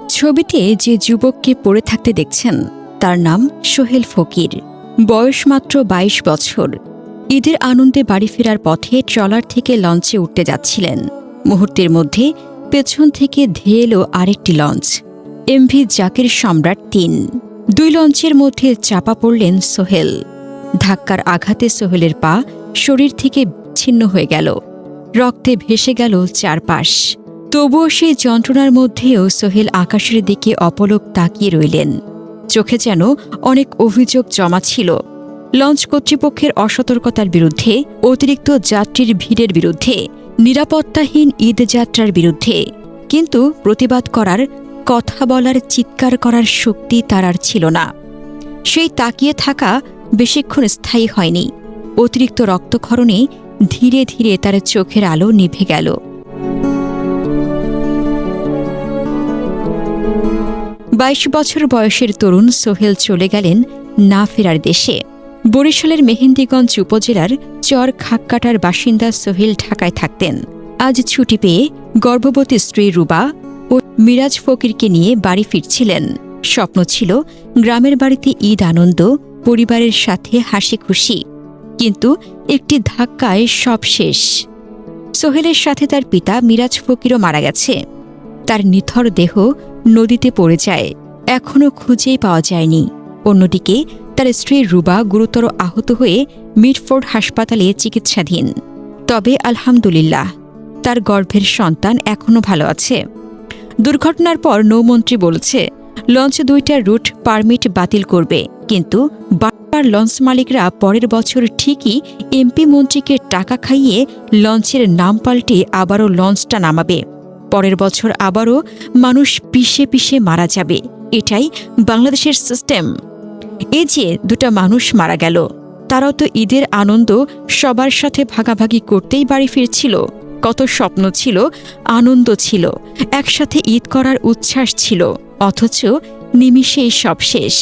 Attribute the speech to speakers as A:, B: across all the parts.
A: ছবিতে যে যুবককে পড়ে থাকতে দেখছেন তার নাম সোহেল ফকির। বয়স মাত্র ২২ বছর। ঈদের আনন্দে বাড়ি ফেরার পথে ট্রলার থেকে লঞ্চে উঠতে যাচ্ছিলেন। মুহূর্তের মধ্যে পেছন থেকে ধেয়ে এলো আরেকটি লঞ্চ, এমভি জাকির সম্রাট ৩। দুই লঞ্চের মধ্যে চাপা পড়লেন সোহেল। ধাক্কার আঘাতে সোহেলের পা শরীর থেকে ছিন্ন হয়ে গেল। রক্তে ভেসে গেল চারপাশ। তবুও সেই যন্ত্রণার মধ্যেও সোহেল আকাশের দিকে অপলক তাকিয়ে রইলেন। চোখে যেন অনেক অভিযোগ জমা ছিল। লঞ্চ কর্তৃপক্ষের অসতর্কতার বিরুদ্ধে, অতিরিক্ত যাত্রীর ভিড়ের বিরুদ্ধে, নিরাপত্তাহীন ঈদযাত্রার বিরুদ্ধে। কিন্তু প্রতিবাদ করার, কথা বলার, চিৎকার করার শক্তি তার আর ছিল না। সেই তাকিয়ে থাকা বেশিক্ষণ স্থায়ী হয়নি। অতিরিক্ত রক্তক্ষরণে ধীরে ধীরে তার চোখের আলো নিভে গেল। ২২ বছর বয়সের তরুণ সোহেল চলে গেলেন না ফেরার দেশে। বরিশালের মেহেন্দিগঞ্জ উপজেলার চর খাক্কাটার বাসিন্দা সোহেল ঢাকায় থাকতেন। আজ ছুটি পেয়ে গর্ভবতী স্ত্রী রুবা ও মিরাজ ফকিরকে নিয়ে বাড়ি ফিরছিলেন। স্বপ্ন ছিল গ্রামের বাড়িতে ঈদ আনন্দ, পরিবারের সাথে হাসি খুশি। কিন্তু একটি ধাক্কায় সব শেষ। সোহেলের সাথে তার পিতা মিরাজ ফকিরও মারা গেছে। তার নিথর দেহ নদীতে পড়ে যায়, এখনও খুঁজেই পাওয়া যায়নি। অন্যদিকে তার স্ত্রী রুবা গুরুতর আহত হয়ে মিডফোর্ড হাসপাতালে চিকিৎসাধীন। তবে আলহামদুলিল্লাহ, তার গর্ভের সন্তান এখনও ভালো আছে। দুর্ঘটনার পর নৌমন্ত্রী বলেছে লঞ্চ ২টার রুট পারমিট বাতিল করবে, কিন্তু বারবার লঞ্চ মালিকরা পরের বছর ঠিকই এমপি মন্ত্রীকে টাকা খাইয়ে লঞ্চের নাম পাল্টে আবারও লঞ্চটা নামাবে। পরের বছর আবারও মানুষ পিষে পিষে মারা যাবে। এটাই বাংলাদেশের সিস্টেম। এই যে ২টা মানুষ মারা গেল, তারাও তো ঈদের আনন্দ সবার সাথে ভাগাভাগি করতেই বাড়ি ফিরছিল। কত স্বপ্ন ছিল, আনন্দ ছিল, একসাথে ঈদ করার উচ্ছ্বাস ছিল, অথচ নিমিষেই সব শেষ।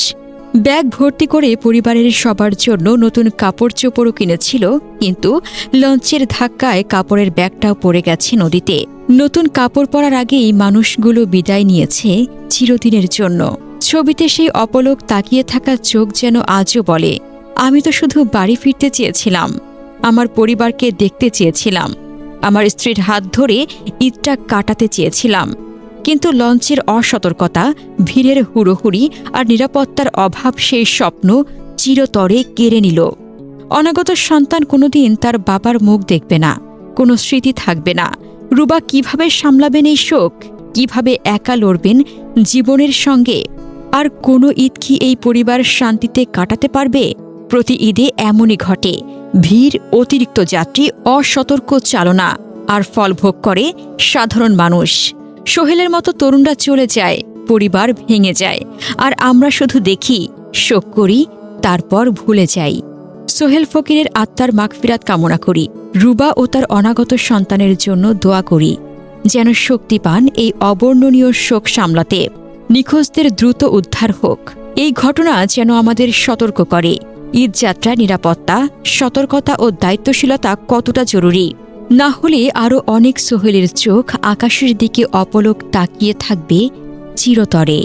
A: ব্যাগ ভর্তি করে পরিবারের সবার জন্য নতুন কাপড় চোপড়ও কিনেছিল, কিন্তু লঞ্চের ধাক্কায় কাপড়ের ব্যাগটাও পড়ে গেছে নদীতে। নতুন কাপড় পরার আগেই মানুষগুলো বিদায় নিয়েছে চিরদিনের জন্য। ছবিতে সেই অপলক তাকিয়ে থাকা চোখ যেন আজও বলে, আমি তো শুধু বাড়ি ফিরতে চেয়েছিলাম, আমার পরিবারকে দেখতে চেয়েছিলাম, আমার স্ত্রীর হাত ধরে ঈদটা কাটাতে চেয়েছিলাম। কিন্তু লঞ্চের অসতর্কতা, ভিড়ের হুড়োহুড়ি আর নিরাপত্তার অভাব সেই স্বপ্ন চিরতরে কেড়ে নিল। অনাগত সন্তান কোনোদিন তার বাবার মুখ দেখবে না, কোনো স্মৃতি থাকবে না। রুবা কিভাবে সামলাবেন এই শোক? কিভাবে একা লড়বেন জীবনের সঙ্গে? আর কোনো ঈদ কি এই পরিবার শান্তিতে কাটাতে পারবে? প্রতি ঈদে এমনই ঘটে। ভিড়, অতিরিক্ত যাত্রী, অসতর্ক চালনা, আর ফল ভোগ করে সাধারণ মানুষ। সোহেলের মতো তরুণরা চলে যায়, পরিবার ভেঙে যায়, আর আমরা শুধু দেখি, শোক করি, তারপর ভুলে যাই। সোহেল ফকিরের আত্মার মাগফিরাত কামনা করি। রুবা ও তার অনাগত সন্তানের জন্য দোয়া করি, যেন শক্তি পান এই অবর্ণনীয় শোক সামলাতে। নিখোঁজদের দ্রুত উদ্ধার হোক। এই ঘটনা যেন আমাদের সতর্ক করে ঈদযাত্রা নিরাপত্তা, সতর্কতা ও দায়িত্বশীলতা কতটা জরুরি। না হলে আরও অনেক সোহেলের চোখ আকাশের দিকে অপলক তাকিয়ে থাকবে চিরতরে।